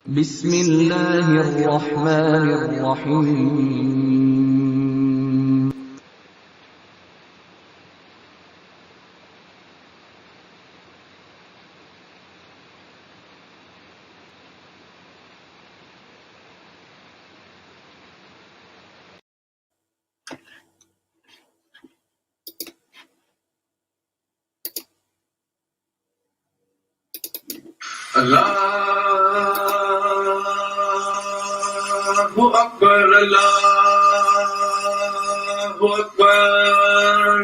بسم الله الرحمن الرحيم Allahu Akbar, Allahu Akbar,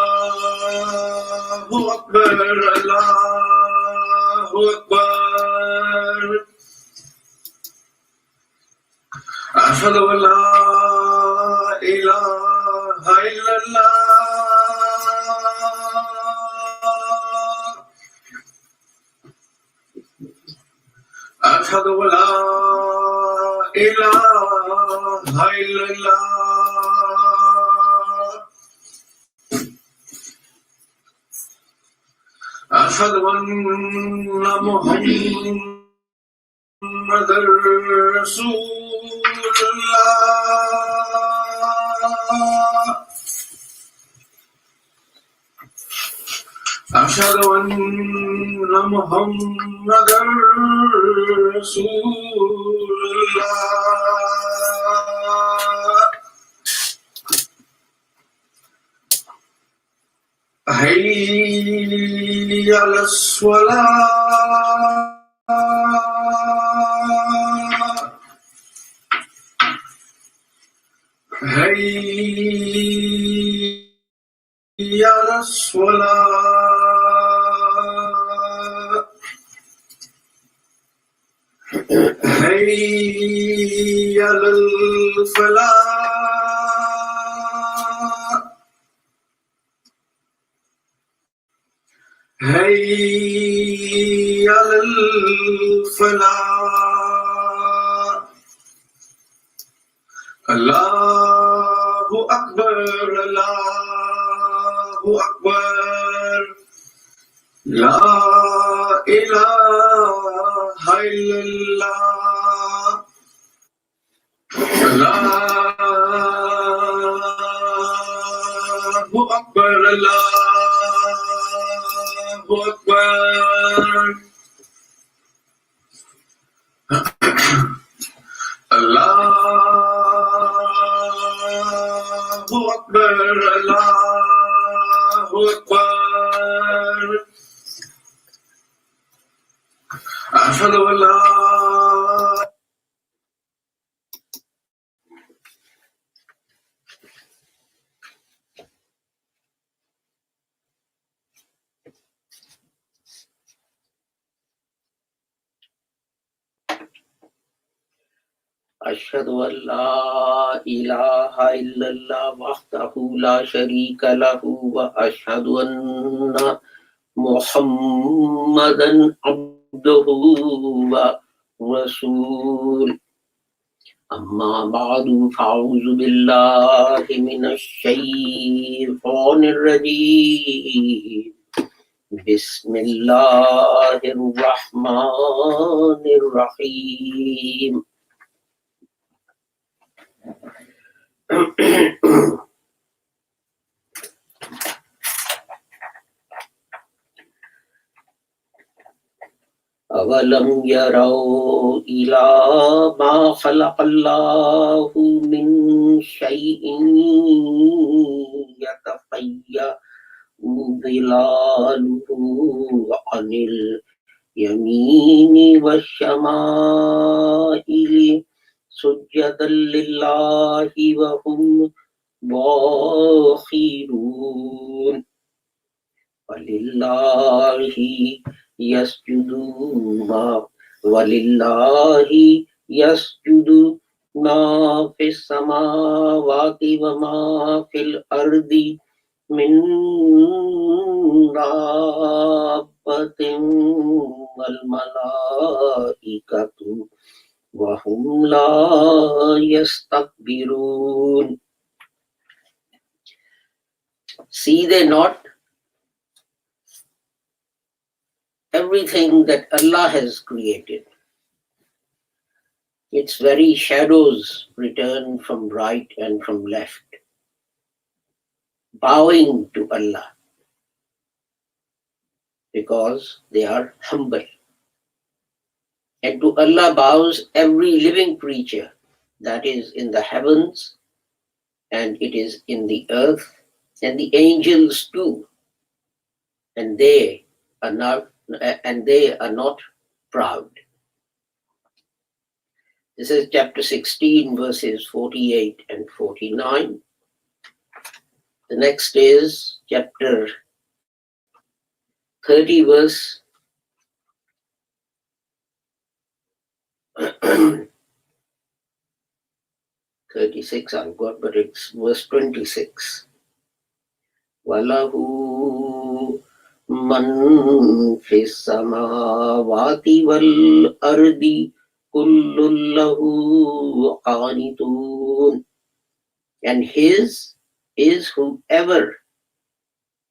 Allahu Akbar, Allahu Akbar. Ashhadu an la ilaha illallah. أشهد أن لا إله إلا الله أشهد أن محمدا رسول الله أشهد أن محمدا رسول الله حي على الصلاة حي على الصلاة حي على الفلاح حي على الفلاح الله أكبر الله أكبر لا إله إلا الله الله أكبر الله أكبر الله أكبر الله أكبر أشهد أن لا أشهد أن لا إله إلا الله وحده لا شريك له وأشهد أن محمدا عبده ورسوله أما بعد فأعوذ بالله من الشيطان الرجيم بسم الله الرحمن الرحيم أولم يروا إلى ما خلق الله من شيء يتفيأ ظلاله عن اليمين والشمائل سجدا لله وهم داخرون ولله يسجد ما في السماوات وما في الأرض من دابة والملائكة وهم لا يستكبرون. See they not everything that Allah has created, its very shadows return from right and from left, bowing to Allah because they are humble. And to Allah bows every living creature that is in the heavens and it is in the earth, and the angels too. And they are not proud. This is chapter 16, verses 48 and 49. The next is chapter 30, verse 36, I've got, but it's verse 26. Walahu man fis samawati wal ardi kullun lahu qanitun. And his is whoever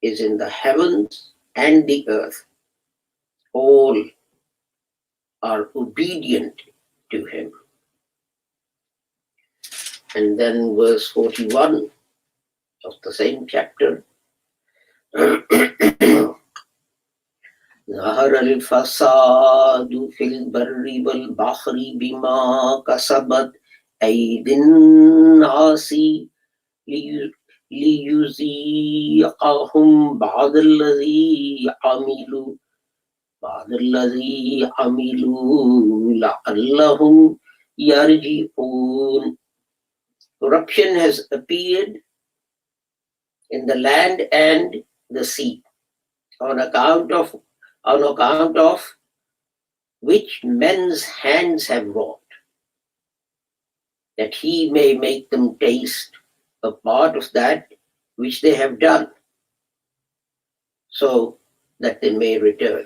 is in the heavens and the earth. All are obedient to him. And then verse 41 of the same chapter. ظهر الفساد في البر والبحر بما كسبت أيدي الناس ليذيقهم بعض الذي عملوا لعلهم يرجعون. Corruption has appeared in the land and the sea on account of which men's hands have wrought, that he may make them taste a part of that which they have done, so that they may return.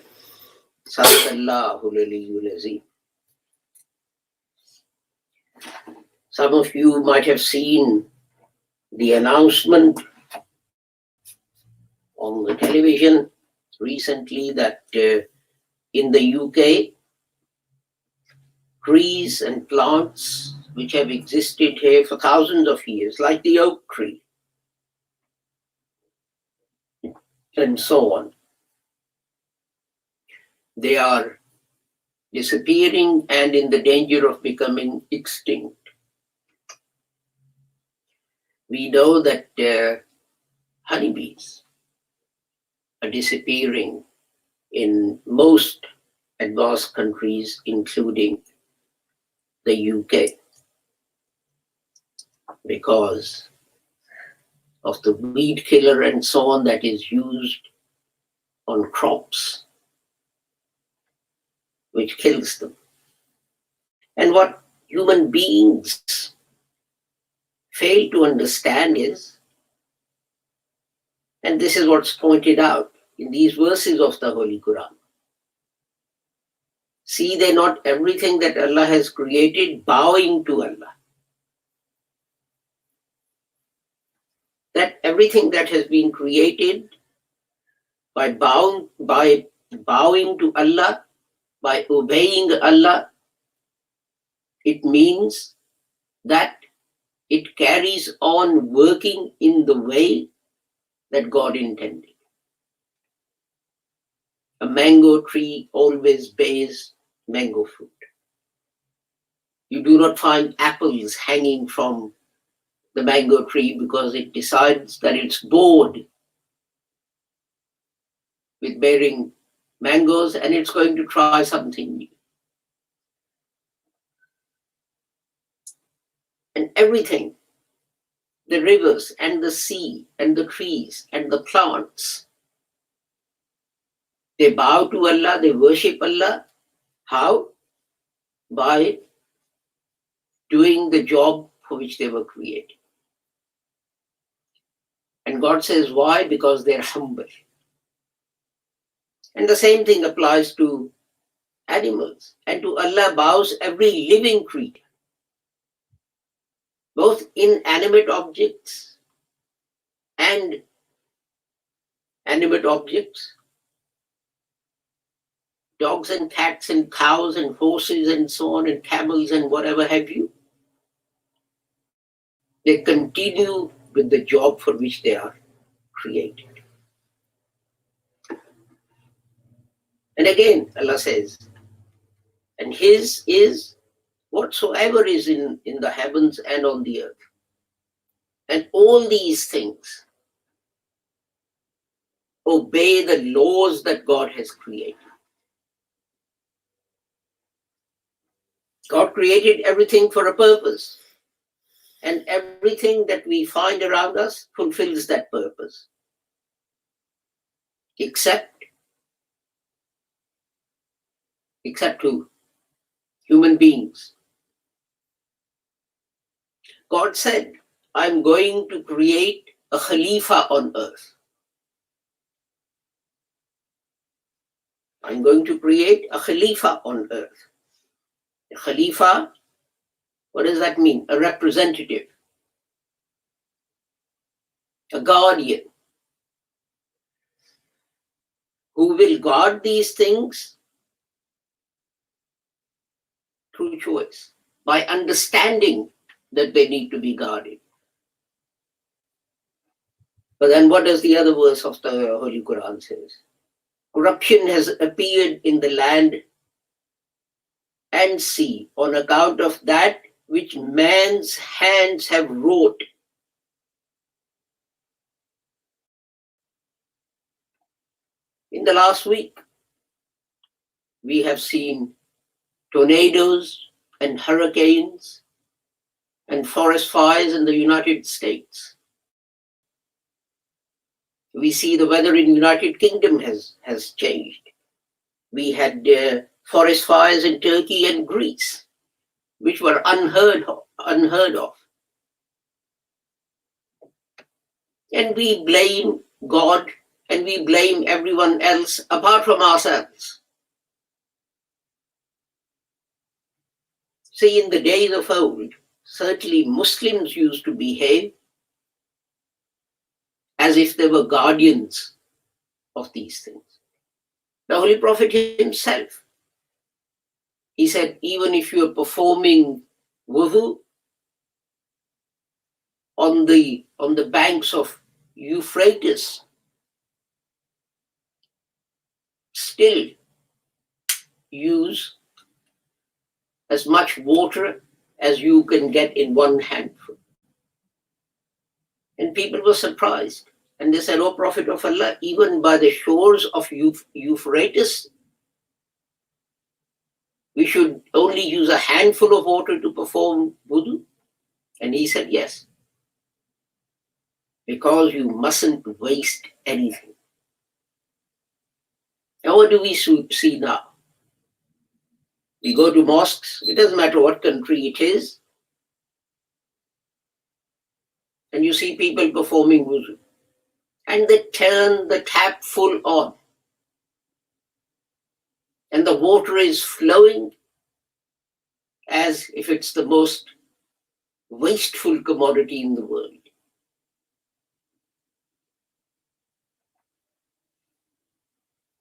Sadaqallahul Aliyyul Azim. Some of you might have seen the announcement on the television recently that in the UK, trees and plants which have existed here for thousands of years, like the oak tree and so on, they are disappearing and in the danger of becoming extinct. We know that honeybees are disappearing in most advanced countries, including the UK, because of the weed killer and so on that is used on crops, which kills them. And what human beings fail to understand is, and this is what's pointed out in these verses of the Holy Quran, see they not everything that Allah has created bowing to Allah. That everything that has been created by bowing to Allah, by obeying Allah, it means that it carries on working in the way that God intended. A mango tree always bears mango fruit. You do not find apples hanging from the mango tree because it decides that it's bored with bearing mangoes and it's going to try something new. And everything, the rivers and the sea and the trees and the plants, they bow to Allah, they worship Allah. How? By doing the job for which they were created. And God says, why? Because they're humble. And the same thing applies to animals. And to Allah bows every living creature, both inanimate objects and animate objects. dogs and cats and cows and horses and so on and camels and whatever have you. They continue with the job for which they are created. And again, Allah says, and His is whatsoever is in the heavens and on the earth. And all these things obey the laws that God has created. God created everything for a purpose. And everything that we find around us fulfills that purpose. Except who? Human beings. God said, I'm going to create a Khalifa on earth. I'm going to create a Khalifa on earth. A Khalifa, what does that mean? A representative, a guardian, who will guard these things through choice, by understanding that they need to be guarded. But then what does the other verse of the Holy Quran says? Corruption has appeared in the land and sea on account of that which man's hands have wrought. In the last week, we have seen tornadoes and hurricanes and forest fires in the United States. We see the weather in the United Kingdom has changed. We had forest fires in Turkey and Greece, which were unheard of. And we blame God and we blame everyone else apart from ourselves. See, in the days of old, certainly Muslims used to behave as if they were guardians of these things. The Holy Prophet himself, he said, even if you are performing wudu on the banks of Euphrates, still use as much water as you can get in one handful. And people were surprised. And they said, "O Prophet of Allah, even by the shores of Euphrates, we should only use a handful of water to perform wudu?" And he said, yes, because you mustn't waste anything. Now what do we see now? We go to mosques, it doesn't matter what country it is, and you see people performing wudu. And they turn the tap full on. And the water is flowing as if it's the most wasteful commodity in the world.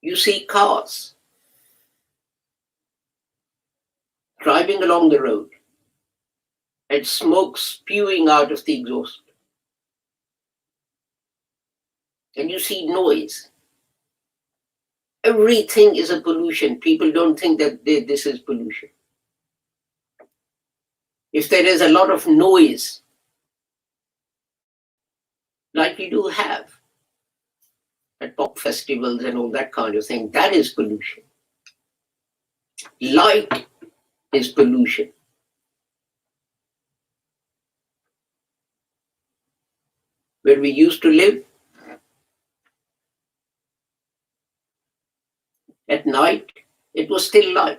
You see cars driving along the road and smoke spewing out of the exhaust. And you see noise. Everything is a pollution. People don't think that this is pollution. If there is a lot of noise, like we do have at pop festivals and all that kind of thing, that is pollution. Light is pollution. Where we used to live, at night, it was still light.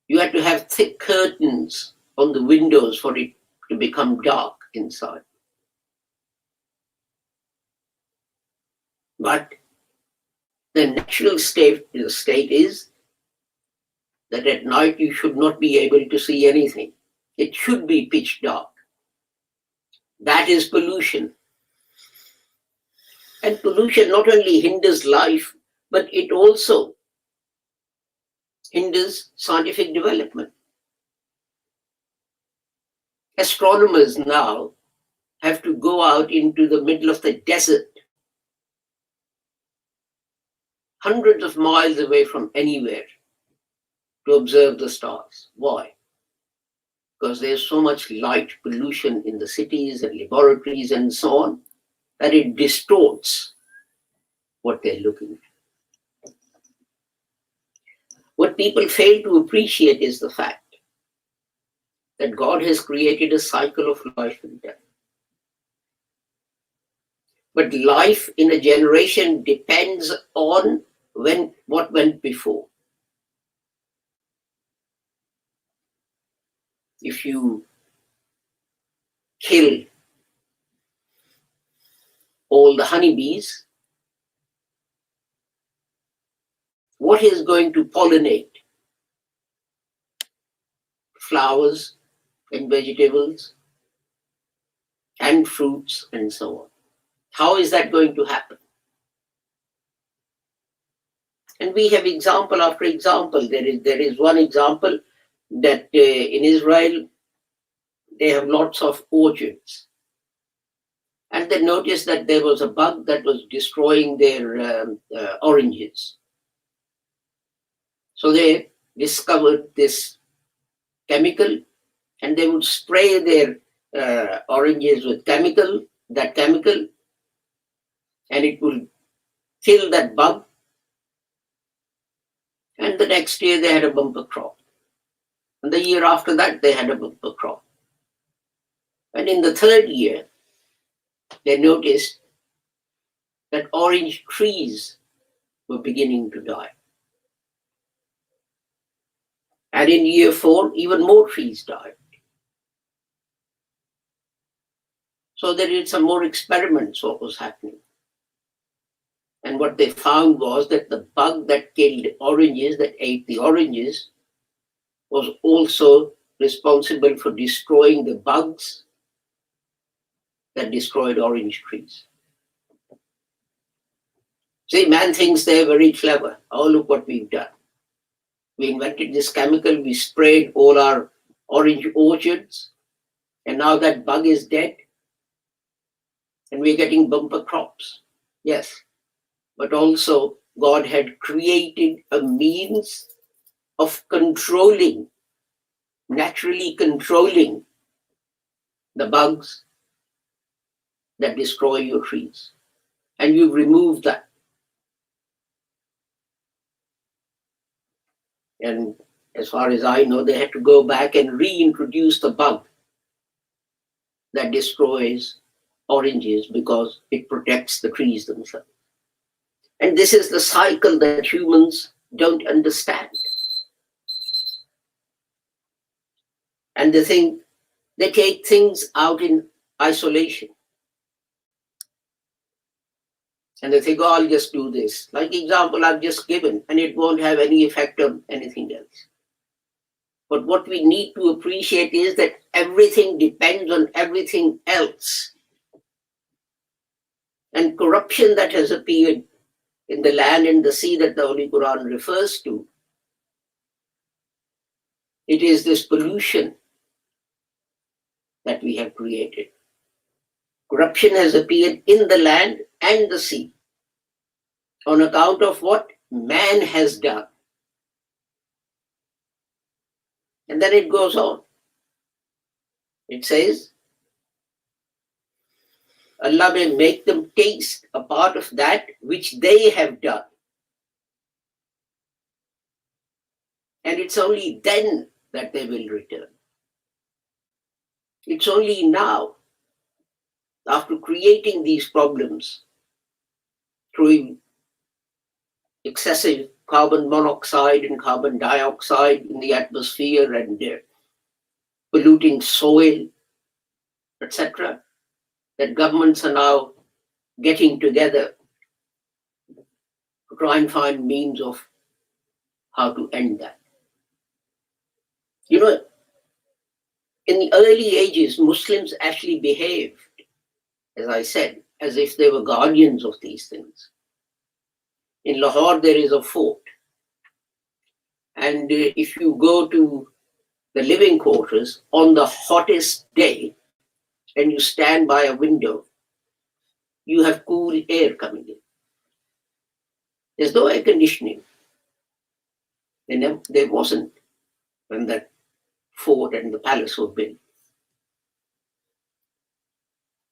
You had to have thick curtains on the windows for it to become dark inside. But the natural state is that at night you should not be able to see anything. It should be pitch dark. That is pollution. And pollution not only hinders life, but it also hinders scientific development. Astronomers now have to go out into the middle of the desert, hundreds of miles away from anywhere, to observe the stars. Why? Because there's so much light pollution in the cities and laboratories and so on, that it distorts what they're looking at. What people fail to appreciate is the fact that God has created a cycle of life and death. But life in a generation depends on what went before. If you kill all the honeybees, what is going to pollinate? Flowers and vegetables and fruits and so on. How is that going to happen? And we have example after example. There is one example that in Israel, they have lots of orchards. And they noticed that there was a bug that was destroying their oranges. So they discovered this chemical, and they would spray their oranges with that chemical, and it will kill that bug. And the next year they had a bumper crop. And the year after that, they had a bumper crop. And in the third year, they noticed that orange trees were beginning to die. And in year 4, even more trees died. So they did some more experiments what was happening. And what they found was that the bug that killed oranges, that ate the oranges, was also responsible for destroying the bugs that destroyed orange trees. See, man thinks they're very clever. Oh, look what we've done. We invented this chemical, we sprayed all our orange orchards, and now that bug is dead, and we're getting bumper crops. Yes, but also God had created a means of controlling, naturally controlling the bugs that destroy your trees. And you've removed that. And as far as I know, they had to go back and reintroduce the bug that destroys oranges because it protects the trees themselves. And this is the cycle that humans don't understand. And they take things out in isolation. And they think, oh, I'll just do this. Like the example I've just given, and it won't have any effect on anything else. But what we need to appreciate is that everything depends on everything else. And corruption that has appeared in the land and the sea that the Holy Quran refers to, it is this pollution that we have created. Corruption has appeared in the land and the sea on account of what man has done. And then it goes on. It says, Allah may make them taste a part of that which they have done. And it's only then that they will return. It's only now, after creating these problems through excessive carbon monoxide and carbon dioxide in the atmosphere and polluting soil, etc., that governments are now getting together to try and find means of how to end that. You know, in the early ages, Muslims actually behaved, as I said, as if they were guardians of these things. In Lahore, there is a fort. And if you go to the living quarters on the hottest day and you stand by a window, you have cool air coming in. There's no air conditioning. There wasn't when that fort and the palace were built.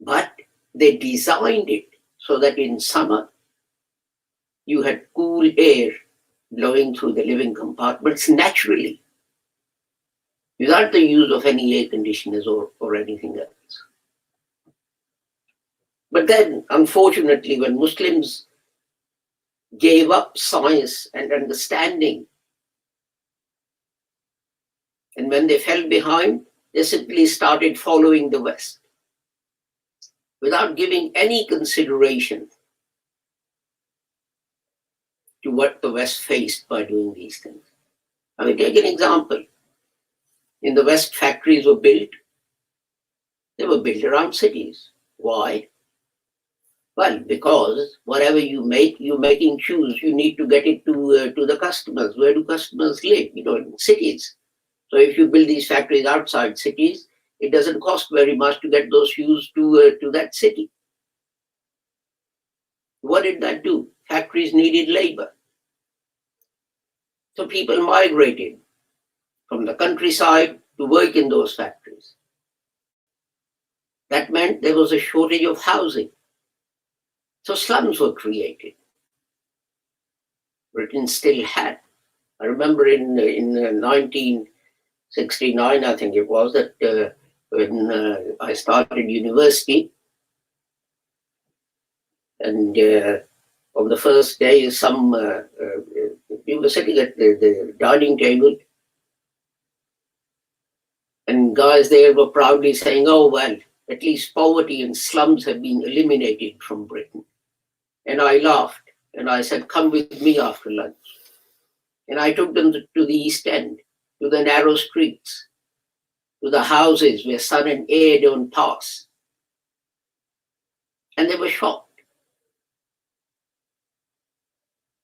But they designed it so that in summer you had cool air blowing through the living compartments naturally, without the use of any air conditioners or anything else. But then, unfortunately, when Muslims gave up science and understanding, and when they fell behind, they simply started following the West without giving any consideration to what the West faced by doing these things. I mean, take an example. In the West, factories were built. They were built around cities. Why? Well, because whatever you make, you're making shoes, you need to get it to the customers. Where do customers live? In cities. So if you build these factories outside cities, it doesn't cost very much to get those shoes to that city. What did that do? Factories needed labor. So people migrated from the countryside to work in those factories. That meant there was a shortage of housing. So slums were created. Britain still had. I remember in 1969, I think it was, that when I started university, and on the first day, we were sitting at the dining table, and guys there were proudly saying, oh, well, at least poverty and slums have been eliminated from Britain. And I laughed, and I said, come with me after lunch. And I took them to the East End, to the narrow streets, to the houses where sun and air don't pass. And they were shocked.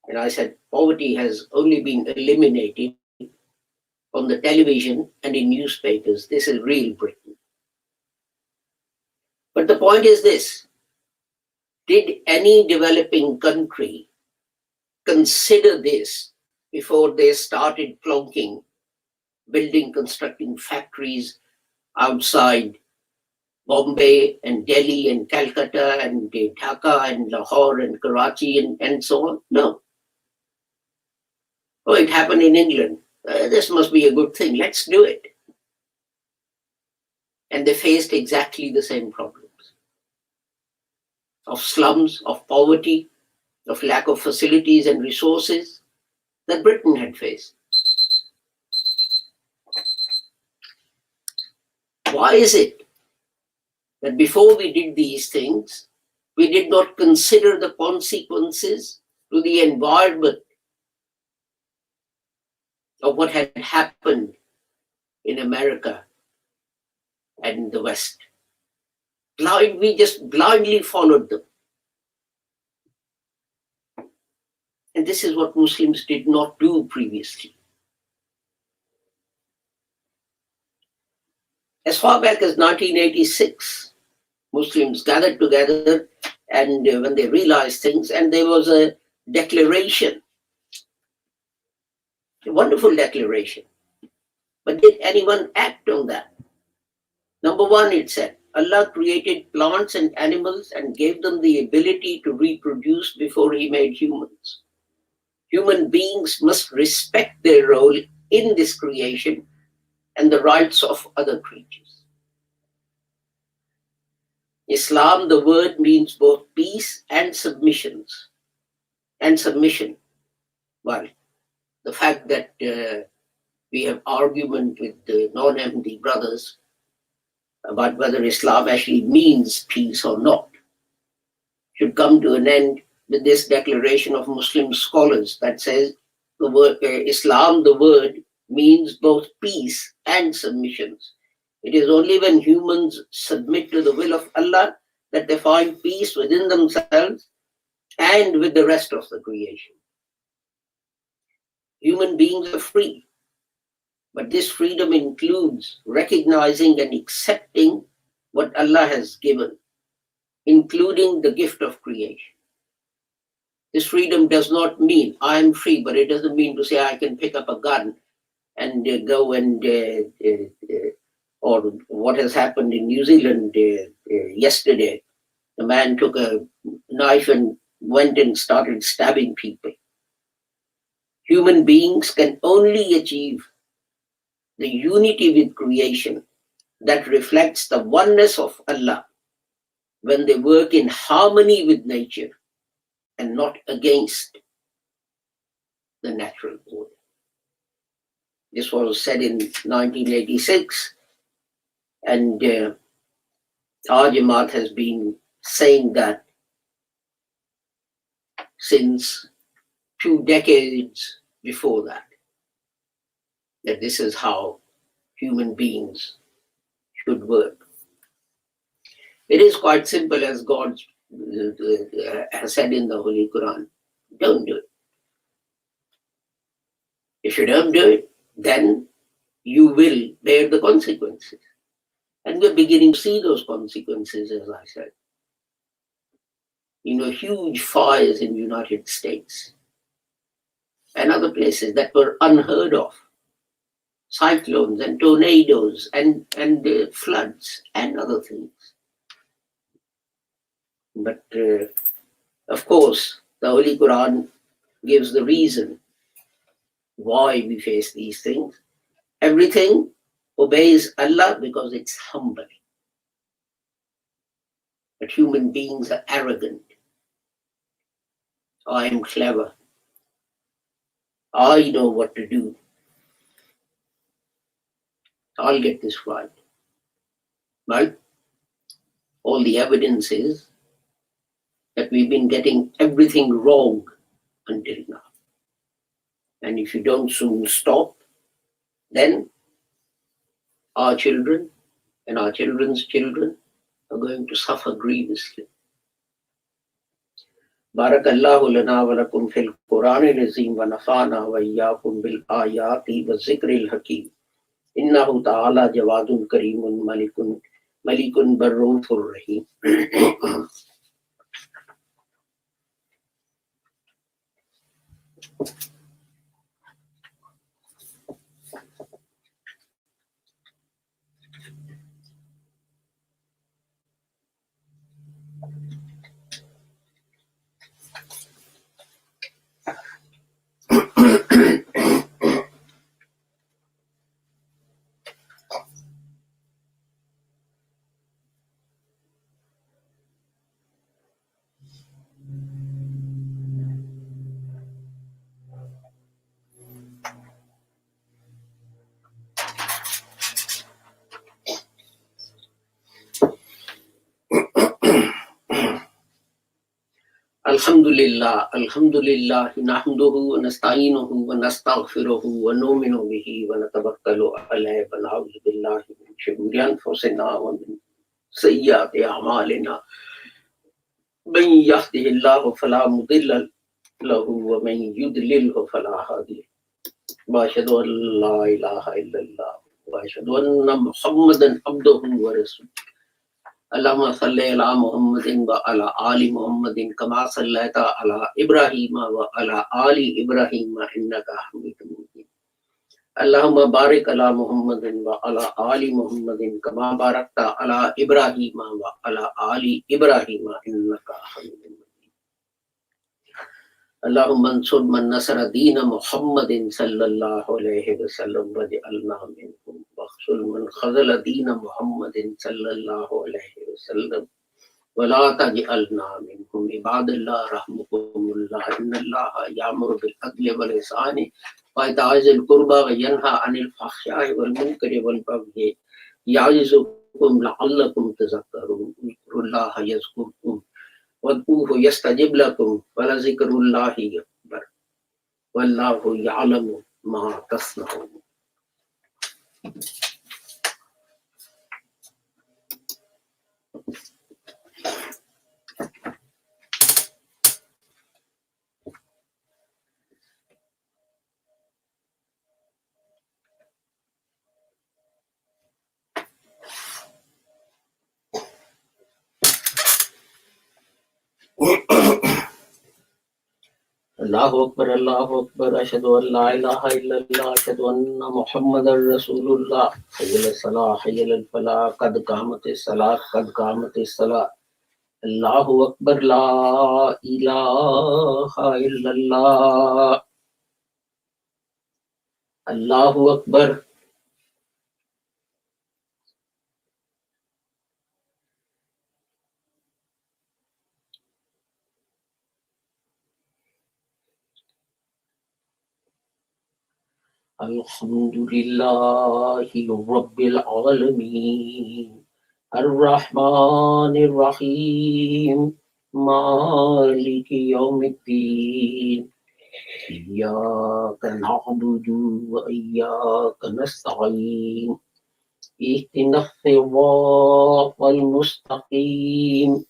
And I said, poverty has only been eliminated on the television and in newspapers. This is real Britain. But the point is this: did any developing country consider this before they started plonking, building, constructing factories outside Bombay and Delhi and Calcutta and Dhaka and Lahore and Karachi and so on? No. Oh, it happened in England. This must be a good thing. Let's do it. And they faced exactly the same problems of slums, of poverty, of lack of facilities and resources that Britain had faced. Why is it that before we did these things, we did not consider the consequences to the environment of what had happened in America and the West? We just blindly followed them. And this is what Muslims did not do previously. As far back as 1986, Muslims gathered together, and when they realized things, and there was a declaration, a wonderful declaration. But did anyone act on that? Number one, it said, Allah created plants and animals and gave them the ability to reproduce before He made humans. Human beings must respect their role in this creation and the rights of other creatures. Islam, the word, means both peace and submission. Well, the fact that we have argument with the non-Ahmadi brothers about whether Islam actually means peace or not should come to an end with this declaration of Muslim scholars that says the word Islam, the word, means both peace and submissions. It is only when humans submit to the will of Allah that they find peace within themselves and with the rest of the creation. Human beings are free, but this freedom includes recognizing and accepting what Allah has given, including the gift of creation. This freedom does not mean I am free, but it doesn't mean to say I can pick up a gun and go and, or what has happened in New Zealand yesterday. The man took a knife and went and started stabbing people. Human beings can only achieve the unity with creation that reflects the oneness of Allah when they work in harmony with nature and not against the natural order. This was said in 1986, and our Jamaat has been saying that since 2 decades before that this is how human beings should work. It is quite simple, as God has said in the Holy Quran. Don't do it. If you don't do it, then you will bear the consequences. And we're beginning to see those consequences, as I said. Huge fires in the United States and other places that were unheard of. Cyclones and tornadoes and floods and other things. But of course, the Holy Quran gives the reason why we face these things. Everything obeys Allah because it's humble. But human beings are arrogant. I am clever. I know what to do. I'll get this right. Well, all the evidence is that we've been getting everything wrong until now. And if you don't soon stop, then our children and our children's children are going to suffer grievously. Barakallahu lana wa lakum fil Quranil Azim wa nafa'ana wa iyyakum bil ayati wa zikril hakim. Innahu ta'ala jawadun karimun malikun barrufur rahim. Alhamdulillah, nahmaduhu wa nasta'inuhu wa nastaghfiruhu wa nu'minu bihi wa natawakkalu alayhi wa na'udhu billahi min shururi anfusina wa min sayyiati a'malina. Man yahdihillahu fala mudilla lahu wa man yudlilhu fala hadiya. Wa ashhadu an la ilaha illallah wa ashhadu anna Muhammadan abduhu wa rasuluhu. Allahumma salli ala Muhammadin wa ala ali Muhammadin kama sallaita ala Ibrahim wa ala ali Ibrahim innaka Hamidum Majid. Allahumma barik ala Muhammadin wa ala ali Muhammadin kama barakta ala Ibrahim wa ala ali Ibrahim innaka Hamidum Majid. Allahumma ansur man nasara dina Muhammadin sallallahu alayhi wa sallam wa ja'alna minhum. واخذل من خذل دين محمد صلى الله عليه وسلم ولا تجعلنا منهم. عباد الله رحمكم الله إن الله يأمر بالعدل والإحسان وإيتاء ذي القربى وينهى عن الفحشاء والمنكر والبغي يعظكم لعلكم تذكرون. اذكروا الله يذكركم وادعوه يستجب لكم ولذكر الله أكبر والله يعلم ما تصنعون. Allahu Akbar, Allahu Akbar, Ashhadu an la ilaha illallah, Ashhadu anna Muhammadar Rasulullah, Hayya ala salah, Hayya ala falah, Qad qamatis salat, Qad qamatis salah. Allahu Akbar, La ilaha illallah. Allahu Akbar. Alhamdulillahi Rabbil Alameen. Ar-Rahmanir Rahim. Maliki Yawmiddin. إياك نعبد وإياك نستعين اهدنا الصراط المستقيم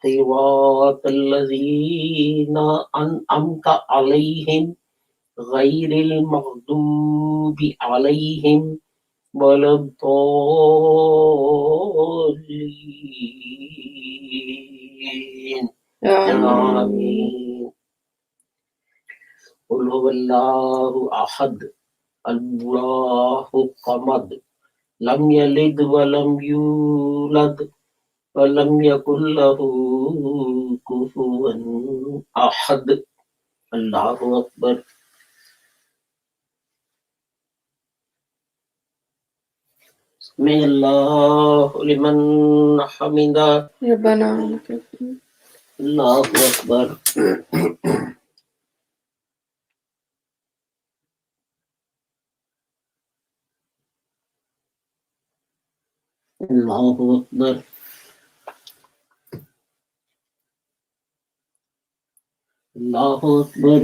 صراط الذين أنعمت عليهم غير المغضوب عليهم ولا الضالين آمين. قل هو الله أحد الله الصمد لم يلد ولم يولد ولم يكن له كفوا أحد. الله أكبر. سمع الله لمن حمده. ربنا لك الحمد. الله أكبر. الله أكبر. الله أكبر.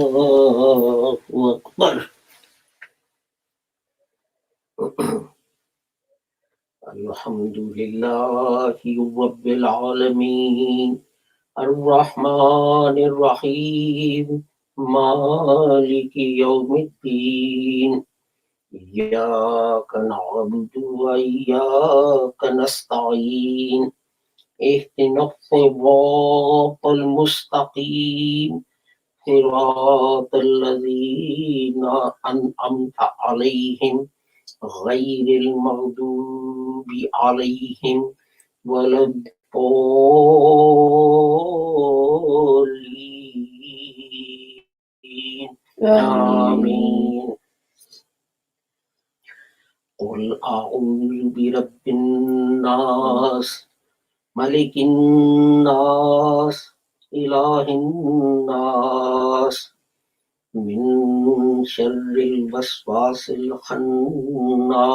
الله أكبر. الحمد لله رب العالمين الرحمن الرحيم مالك يوم الدين إياك نعبد وإياك نستعين اهدنا الصراط المستقيم صراط الذين أنعمت عليهم غير المغضوب عليهم ولا الضالين آمين. قل أعوذ برب الناس ملك الناس إله الناس من شر الوسواس الخناس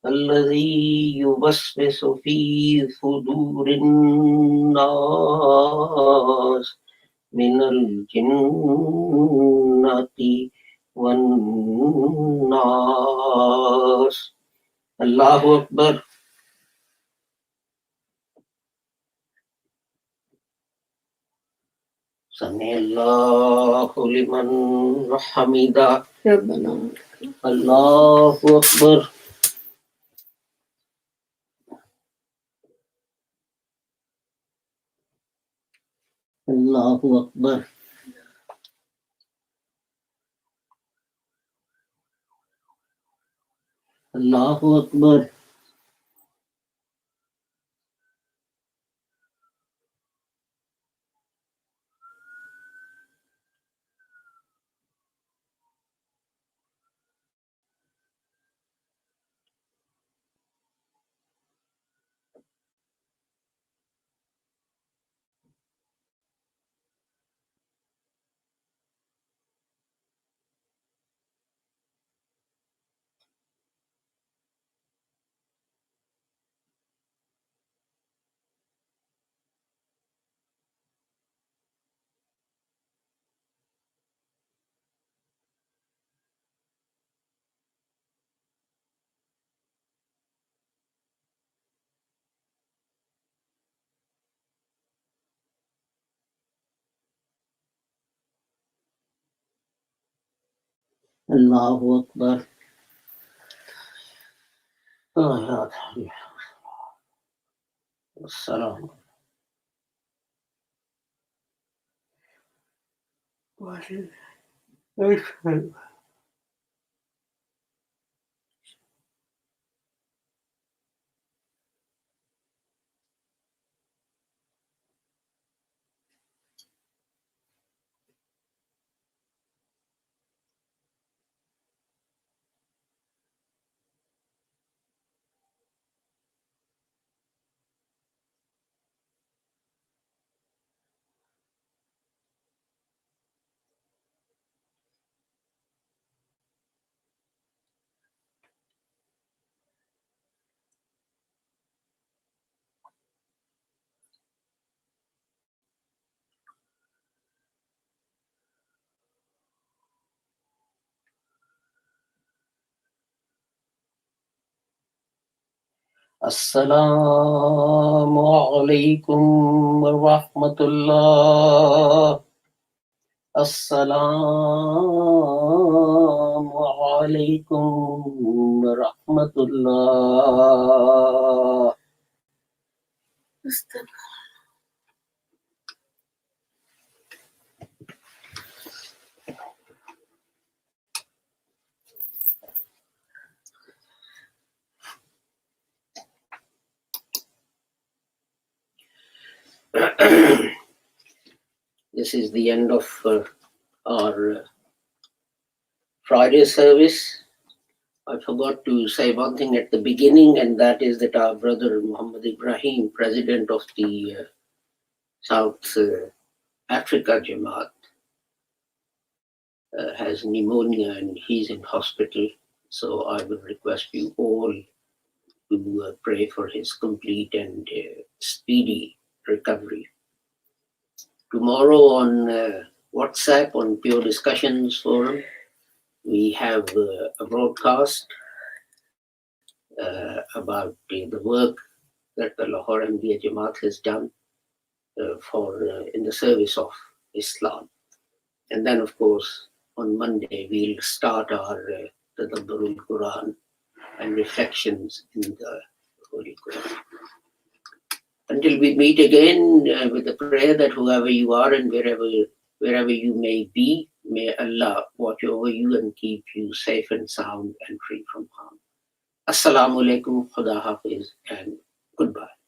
الذي يوسوس في صدور الناس من الجنة والناس. الله أكبر. سمع الله لمن حمده. ربنا الله أكبر. الله أكبر. الله أكبر. الله أكبر. Salam. What is it? Assalamu alaikum wa rahmatullah. Assalamu alaikum wa rahmatullah. This is the end of our Friday service. I forgot to say one thing at the beginning, and that is that our brother Muhammad Ibrahim, president of the South Africa Jamaat, has pneumonia and he's in hospital. So I will request you all to pray for his complete and speedy recovery. Tomorrow on WhatsApp, on Pure Discussions Forum, we have a broadcast about the work that the Lahore Ahmadiyya Jamaat has done in the service of Islam. And then, of course, on Monday, we'll start our Tadabburul Quran and reflections in the Holy Quran. Until we meet again with the prayer that whoever you are and wherever you may be, may Allah watch over you and keep you safe and sound and free from harm. Assalamu alaikum, Khuda Hafiz, and goodbye.